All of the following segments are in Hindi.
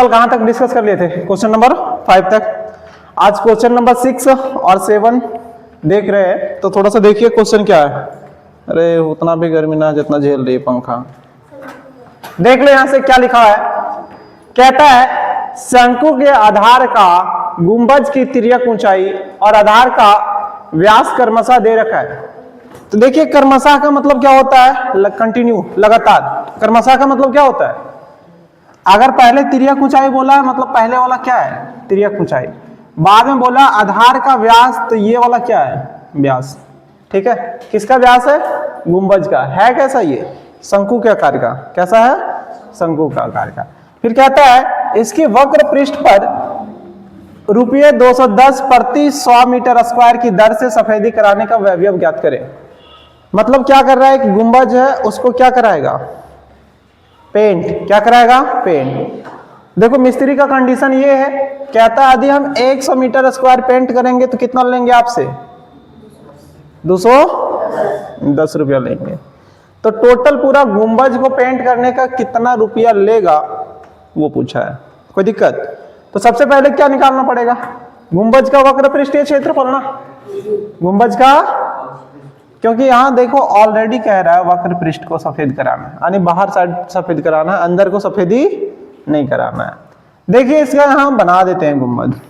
कल कहाँ तक डिस्कस कर लिए थे? क्वेश्चन नंबर 5 तक। आज क्वेश्चन नंबर 6 और 7 देख रहे हैं, तो थोड़ा सा देखिए क्वेश्चन क्या है। अरे उतना भी गर्मी ना जितना झेल रही है पंखा। देख लो यहां से क्या लिखा है। कहता है शंकु के आधार का गुंबज की तिर्यक ऊंचाई और आधार का व्यास क्रमशः दे रखा है। तो देखिए क्रमशः का मतलब क्या होता है? कंटिन्यू, लगातार। क्रमशः का मतलब क्या होता है? अगर पहले तिर्यक ऊंचाई बोला है मतलब पहले वाला क्या है? तिर्यक ऊंचाई। बाद में बोला आधार का व्यास, तो ये वाला क्या है? व्यास। ठीक है, किसका व्यास है? गुंबज का। है कैसा ये? शंकु के आकार का। कैसा है? शंकु का आकार का। फिर कहता है इसकी वक्र पृष्ठ पर रुपये 210 प्रति 100 मीटर स्क्वायर की दर से सफेदी कराने का वैभव ज्ञात करें। मतलब क्या कर रहा है कि गुंबज है उसको क्या कराएगा? पेंट। क्या कराएगा? पेंट। देखो मिस्त्री का कंडीशन ये है, कहता है यदि हम 100 मीटर स्क्वायर पेंट करेंगे तो कितना लेंगे आपसे? 210 रुपया लेंगे। तो टोटल पूरा गुंबज को पेंट करने का कितना रुपया लेगा वो पूछा है। कोई दिक्कत? तो सबसे पहले क्या निकालना पड़ेगा? गुंबज का वक्र पृष्ठीय क्षेत्रफल ना, गुंबज का। क्योंकि यहां देखो ऑलरेडी कह रहा है वक्र पृष्ठ को सफेद कराना है, यानी बाहर साइड सफेद कराना है, अंदर को सफेदी नहीं कराना है। देखिए इसका यहां बना देते हैं गुंबज।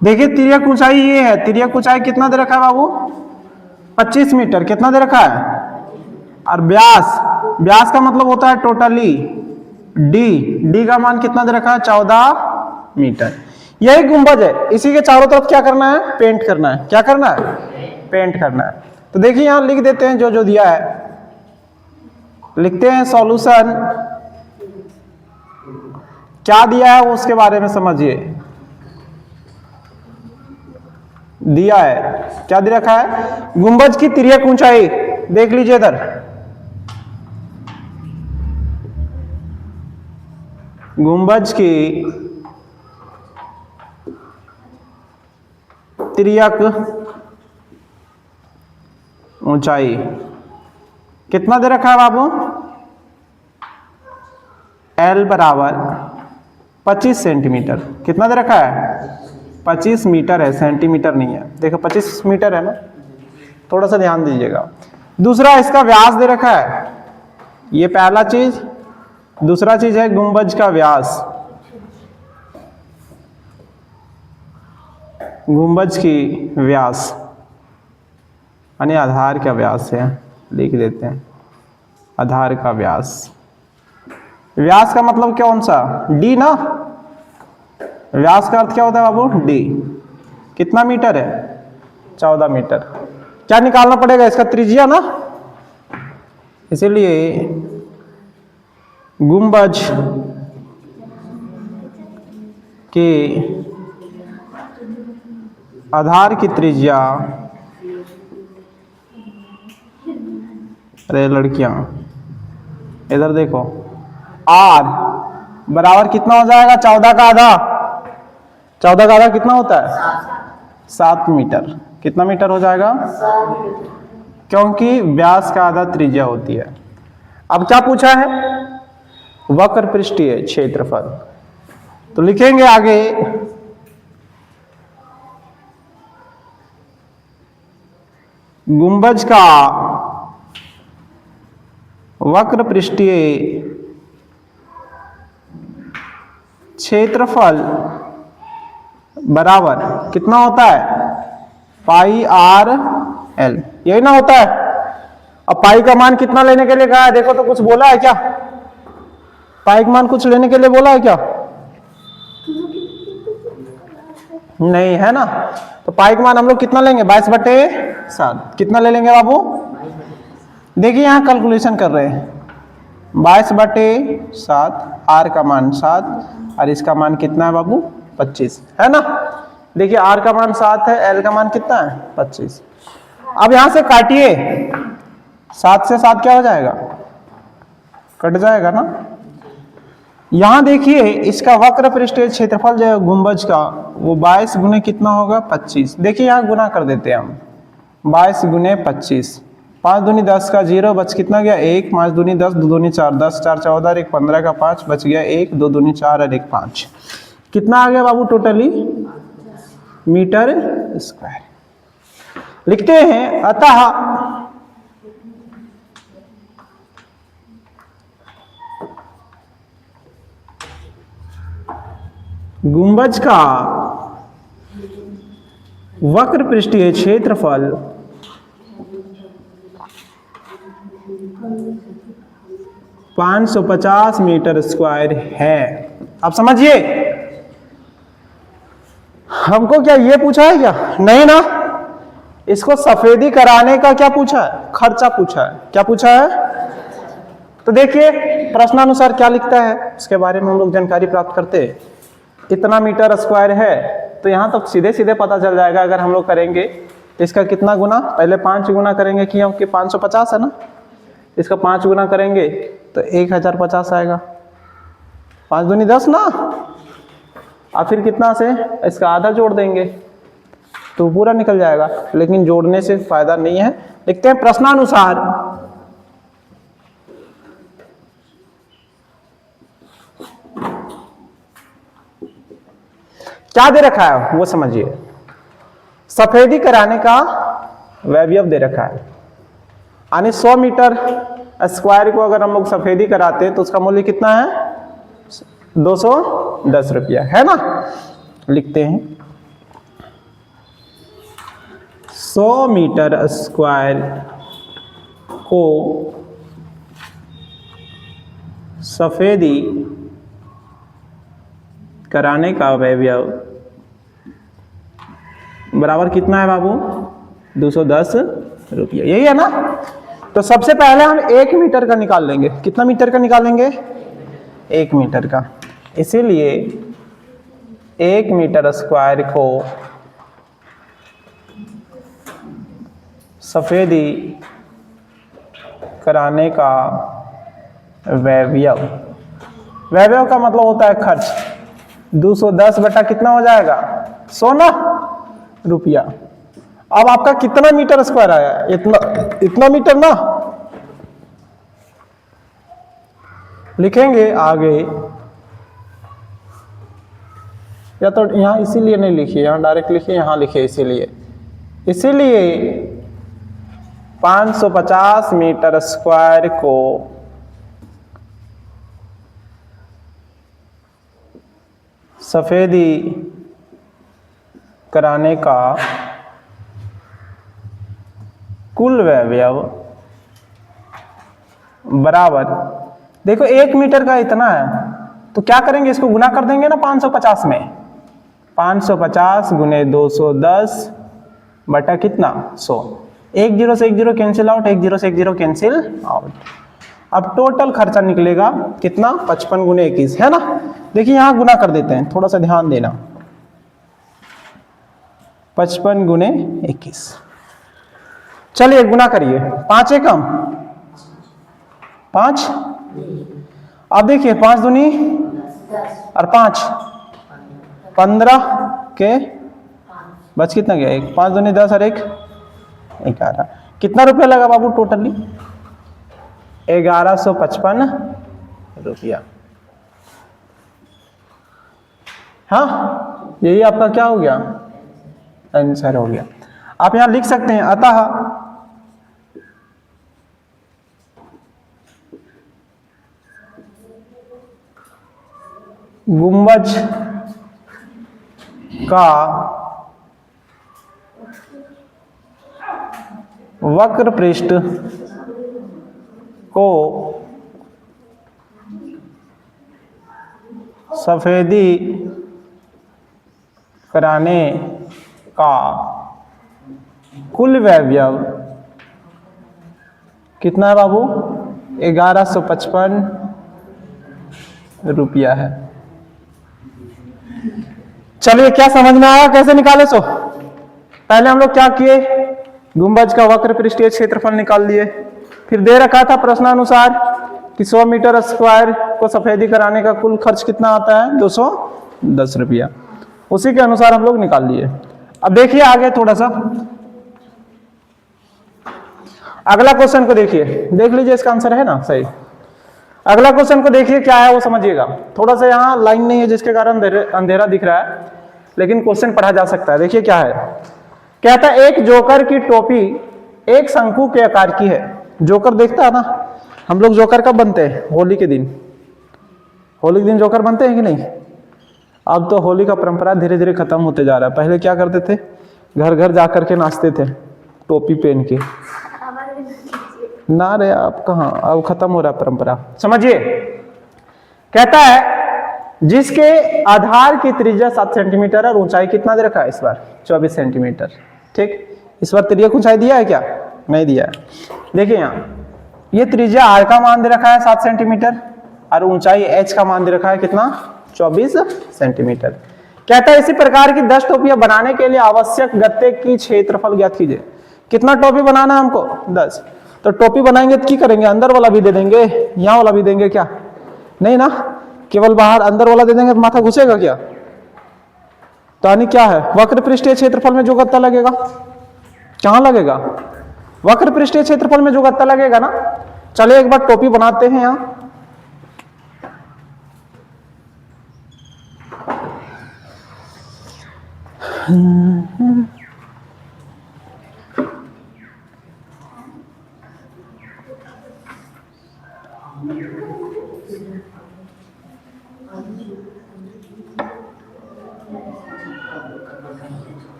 देखिए तिर्यक ऊंचाई ये है। तिर्यक ऊंचाई कितना दे रखा है बाबू? 25 मीटर। कितना दे रखा है? और व्यास, व्यास का मतलब होता है टोटली डी का मान कितना दे रखा है? 14 मीटर। यही गुंबज है। इसी के चारों तरफ क्या करना है? पेंट करना है। क्या करना है? पेंट करना है। तो देखिए यहां लिख देते हैं जो जो दिया है। लिखते हैं सॉल्यूशन। क्या दिया है वो उसके बारे में समझिए। दिया है, क्या दे रखा है? गुंबज की तिर्यक ऊंचाई। देख लीजिए इधर, गुंबज की तिर्यक ऊंचाई कितना दे रखा है बाबू? L बराबर 25 सेंटीमीटर। कितना दे रखा है? 25 मीटर है, सेंटीमीटर नहीं है। देखो 25 मीटर है ना, थोड़ा सा ध्यान दीजिएगा। दूसरा इसका व्यास दे रखा है, ये पहला चीज। दूसरा चीज है गुंबज का व्यास, गुंबज की व्यास यानी आधार का व्यास है। लिख देते हैं आधार का व्यास। व्यास का मतलब कौन सा? डी ना। व्यास का अर्थ क्या होता है बाबू? डी। कितना मीटर है? 14 मीटर। क्या निकालना पड़ेगा? इसका त्रिज्या ना। इसीलिए गुंबज के आधार की त्रिज्या, अरे लड़कियां इधर देखो, आर बराबर कितना हो जाएगा? 14 का आधा। 14 का आधा कितना होता है? 7 मीटर। कितना मीटर हो जाएगा? क्योंकि व्यास का आधा त्रिज्या होती है। अब क्या पूछा है? वक्र पृष्ठीय क्षेत्रफल। तो लिखेंगे आगे गुंबज का वक्र पृष्ठीय क्षेत्रफल बराबर कितना होता है? पाई आर एल। यही ना होता है। अब पाई का मान कितना लेने के लिए कहा है? देखो तो कुछ बोला है क्या? पाई का मान कुछ लेने के लिए बोला है क्या? नहीं है ना। तो पाई का मान हम लोग कितना लेंगे? 22/7। कितना ले लेंगे बाबू? देखिए यहां कैलकुलेशन कर रहे हैं। 22/7, आर का मान 7 और इसका मान कितना है बाबू? 25 है ना। देखिए आर का मान 7 है, एल का मान कितना है 25। अब यहां से काटिए, 7 से 7 क्या हो जाएगा, कट जाएगा ना। यहां देखिए इसका वक्र पृष्ठीय क्षेत्रफल जो है गुंबज का वो 22 गुने कितना होगा 25। देखिए यहां गुना कर देते हैं हम, 22 गुने 25, 5 दूनी 10 का 0 बच कितना गया 1, 5 दूनी 10, 2 दूनी 4, 10 4 14, 1 15 का 5 बच गया 1, 2 दूनी 4 और 1 5। कितना आ गया बाबू टोटली मीटर स्क्वायर। लिखते हैं अतः गुंबज का वक्र पृष्ठीय क्षेत्रफल 550 मीटर स्क्वायर है। अब समझिए हमको क्या ये पूछा है क्या, नहीं ना, इसको सफेदी कराने का क्या पूछा है, खर्चा पूछा है। क्या पूछा है, तो देखिए प्रश्नानुसार क्या लिखता है उसके बारे में हम लोग जानकारी प्राप्त करते हैं। इतना मीटर स्क्वायर है तो यहाँ तो सीधे सीधे पता चल जाएगा। अगर हम लोग करेंगे तो इसका कितना गुना, पहले 5 गुना करेंगे क्योंकि 550 है ना, इसका 5 गुना करेंगे तो 1050 आएगा, 5 दूनी 10 ना, और फिर कितना से इसका आधा जोड़ देंगे तो पूरा निकल जाएगा। लेकिन जोड़ने से फायदा नहीं है, लिखते हैं प्रश्नानुसार क्या दे रखा है वो समझिए। सफेदी कराने का वैभव दे रखा है, यानी 100 मीटर स्क्वायर को अगर हम लोग सफेदी कराते हैं तो उसका मूल्य कितना है 210 रुपया, है ना। लिखते हैं 100 मीटर स्क्वायर को सफेदी कराने का वैभव बराबर कितना है बाबू 210 रुपया, यही है ना। तो सबसे पहले हम 1 मीटर का निकाल लेंगे। कितना मीटर का निकालेंगे 1 मीटर का। इसीलिए 1 मीटर स्क्वायर को सफेदी कराने का वैभव, वैभव का मतलब होता है खर्च, 210 बटा कितना हो जाएगा 100 ना रुपया। अब आपका कितना मीटर स्क्वायर आया, इतना मीटर ना। लिखेंगे आगे, या तो यहां इसीलिए नहीं लिखिए, यहां डायरेक्ट लिखिए, यहां लिखिए इसीलिए 550 मीटर स्क्वायर को सफेदी कराने का कुल वैभव बराबर, देखो 1 मीटर का इतना है तो क्या करेंगे, इसको गुना कर देंगे ना 550 में, 550 गुने 210 बटा कितना 100, 1 0 से 1 0 कैंसिल आउट, 1 0 से 1 0 कैंसिल आउट। अब टोटल खर्चा निकलेगा कितना 55 गुने 21, है ना। देखिए यहां गुना कर देते हैं, थोड़ा सा ध्यान देना, 55 गुने 21। चलिए गुना करिए, 5 एकम 5। अब देखिए 5 दूनी और 5 15 के बच कितना गया 1, 5 दूनी 10 और 1 11। कितना रुपया लगा बाबू टोटली 1155 रुपया। हाँ यही आपका क्या हो गया आंसर हो गया। आप यहां लिख सकते हैं अतः गुंबज का वक्र पृष्ठ को सफेदी कराने का कुल वैभव कितना है बाबू 1155 रुपया है। चलिए, क्या समझ में आया कैसे निकाले? सो पहले हम लोग क्या किए, गुंबज का वक्र पृष्ठीय क्षेत्रफल निकाल लिए। फिर दे रखा था प्रश्नानुसार कि 100 मीटर स्क्वायर को सफेदी कराने का कुल खर्च कितना आता है, 210 रुपया। उसी के अनुसार हम लोग निकाल लिए। अब देखिए आगे थोड़ा सा अगला क्वेश्चन को देखिए, देख लीजिए इसका आंसर है ना सही। अगला क्वेश्चन को देखिए क्या है वो समझिएगा। थोड़ा सा यहाँ लाइन नहीं है जिसके कारण अंधेरा दिख रहा है, लेकिन क्वेश्चन पढ़ा जा सकता है। देखिए क्या है, कहता है एक जोकर की टोपी एक शंकु के आकार की है। जोकर देखता है ना, हम लोग जोकर कब बनते हैं? होली के दिन। होली के दिन जोकर बनते हैं कि नहीं? अब तो होली का परंपरा धीरे धीरे खत्म होते जा रहा है। पहले क्या करते थे, घर घर जा करके नाचते थे टोपी पहन के। ना रे, अब कहाँ, अब खत्म हो रहा परंपरा। समझिए, कहता है जिसके आधार की त्रिज्या 7 सेंटीमीटर और ऊंचाई कितना दे रखा है इस बार? 24 सेंटीमीटर। ठीक, इस बार त्रिज्या ऊंचाई दिया है क्या? नहीं दिया है। देखिए यहाँ ये त्रिज्या आर का मान दे रखा है 7 सेंटीमीटर और ऊंचाई एच का मान दे रखा है कितना? 24 सेंटीमीटर। कहता है इसी प्रकार की 10 टोपियां बनाने के लिए आवश्यक गत्ते की क्षेत्रफल ज्ञात कीजिए। कितना टोपी बनाना है हमको? 10। तो टोपी बनाएंगे तो क्या करेंगे, अंदर वाला भी दे देंगे, यहाँ वाला भी देंगे क्या? नहीं ना, केवल बाहर अंदर वाला दे देंगे तो माथा घुसेगा क्या? तो यानी क्या है, वक्र पृष्ठीय क्षेत्रफल में जो गत्ता लगेगा, कहाँ लगेगा? वक्र पृष्ठीय क्षेत्रफल में जो गत्ता लगेगा ना। चलिए एक बार टोपी बनाते हैं यहाँ।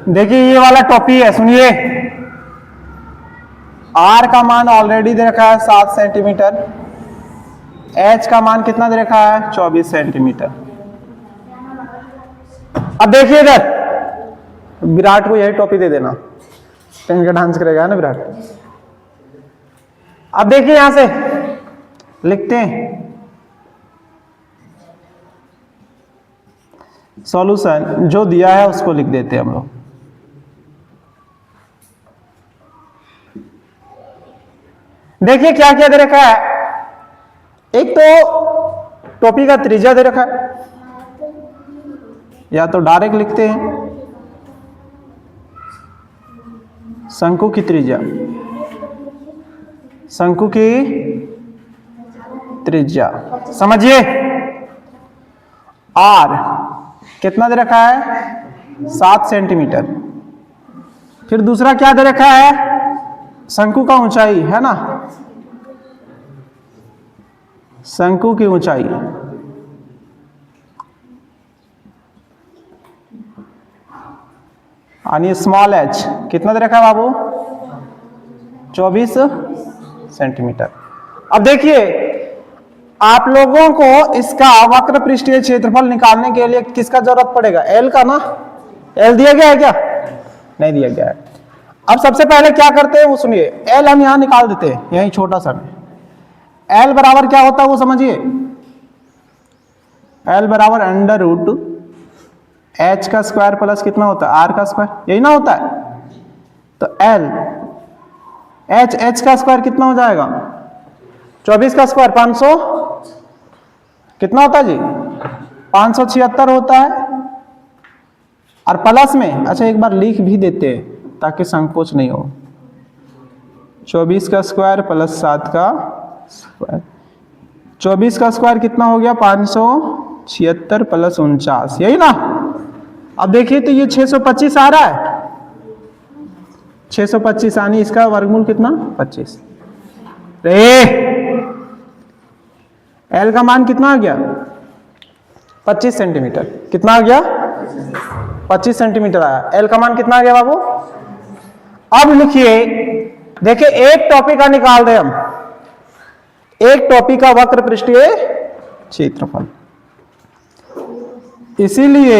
देखिए ये वाला टोपी है, सुनिए। आर का मान ऑलरेडी दे रखा है 7 सेंटीमीटर, एच का मान कितना दे रखा है? 24 सेंटीमीटर। अब देखिए इधर, विराट को यही टोपी दे देना, पहन के डांस करेगा ना विराट। अब देखिए यहां से लिखते हैं सॉल्यूशन, जो दिया है उसको लिख देते हैं हम लोग। देखिए क्या क्या दे रखा है। एक तो टोपी का त्रिज्या दे रखा है, या तो डायरेक्ट लिखते हैं शंकु की त्रिज्या, शंकु की त्रिज्या समझिए। आर कितना दे रखा है? 7 सेंटीमीटर। फिर दूसरा क्या दे रखा है? शंकु का ऊंचाई है ना, शंकु की ऊंचाई यानी स्मॉल एच कितना दे रखा है बाबू? 24 सेंटीमीटर। अब देखिए आप लोगों को इसका वक्र पृष्ठीय क्षेत्रफल निकालने के लिए किसका जरूरत पड़ेगा? एल का ना। एल दिया गया है क्या? नहीं दिया गया है। अब सबसे पहले क्या करते हैं वो सुनिए। एल हम यहां निकाल देते हैं, यही छोटा सा में। एल बराबर क्या होता है वो समझिए। एल बराबर अंडर रूट एच का स्क्वायर प्लस कितना होता है? आर का स्क्वायर, यही ना होता है। तो एल एच का स्क्वायर कितना हो जाएगा? 24 का स्क्वायर 500 कितना होता है जी? 576 होता है। और प्लस में अच्छा एक बार लिख भी देते हैं ताकि संकोच नहीं हो। 24 का स्क्वायर प्लस 7 का स्क्वायर, 24 का स्क्वायर कितना हो गया? 576 प्लस 49, यही ना। अब देखिए तो ये 625 आ रहा है, 625 यानी इसका वर्गमूल कितना? 25। एल का मान कितना आ गया? 25 सेंटीमीटर। कितना आ गया? 25 सेंटीमीटर आया। एल का मान कितना आ गया बाबू? अब लिखिए, देखिए एक टॉपिक का निकाल दे हम, एक टॉपिक का वक्र पृष्ठीय क्षेत्रफल। इसीलिए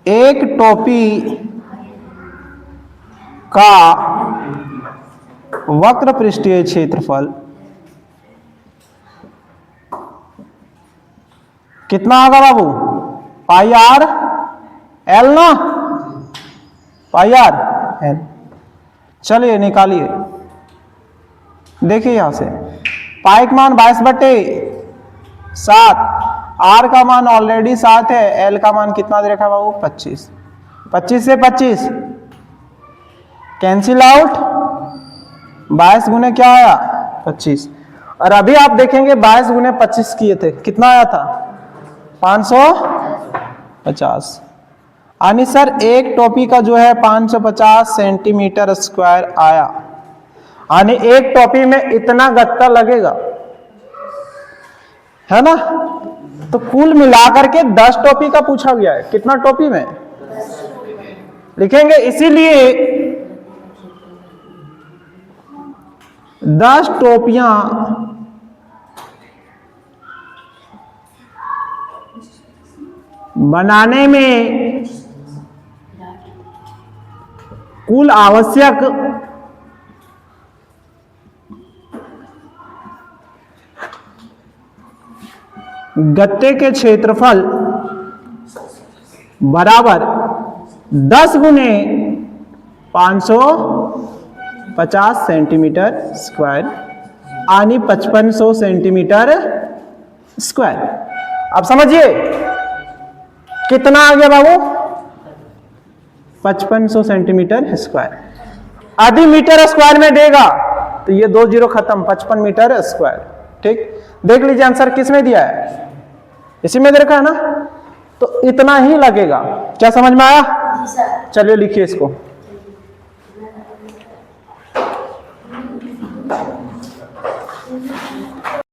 एक टोपी का वक्र पृष्ठीय क्षेत्रफल कितना होगा बाबू? पाई आर एल ना, पाई आर एल। चलिए निकालिए, देखिए यहां से पाई का मान 22/7, आर का मान ऑलरेडी 7 है, एल का मान कितना दे रखा है बाबू? 25। 25 से 25 कैंसिल आउट, 22 गुने क्या आया? 25। और अभी आप देखेंगे 22 गुने 25 किए थे, कितना आया था? 550। यानी सर एक टोपी का जो है 550 सेंटीमीटर स्क्वायर आया, यानी एक टोपी में इतना गत्ता लगेगा, है ना? तो कुल मिलाकर के 10 टोपी का पूछा गया है। कितना टोपी में लिखेंगे? इसीलिए 10 टोपियां बनाने में कुल आवश्यक गत्ते के क्षेत्रफल बराबर 10 गुने 550 सेंटीमीटर स्क्वायर, यानी 5500 सेंटीमीटर स्क्वायर। अब समझिए कितना आ गया बाबू? 5500 सेंटीमीटर स्क्वायर। आधी मीटर स्क्वायर में देगा तो ये 2 जीरो खत्म, 55 मीटर स्क्वायर। ठीक, देख लीजिए आंसर किस में दिया है? इसी में दे रखा है ना, तो इतना ही लगेगा। क्या समझ में आया? चलिए लिखिए इसको।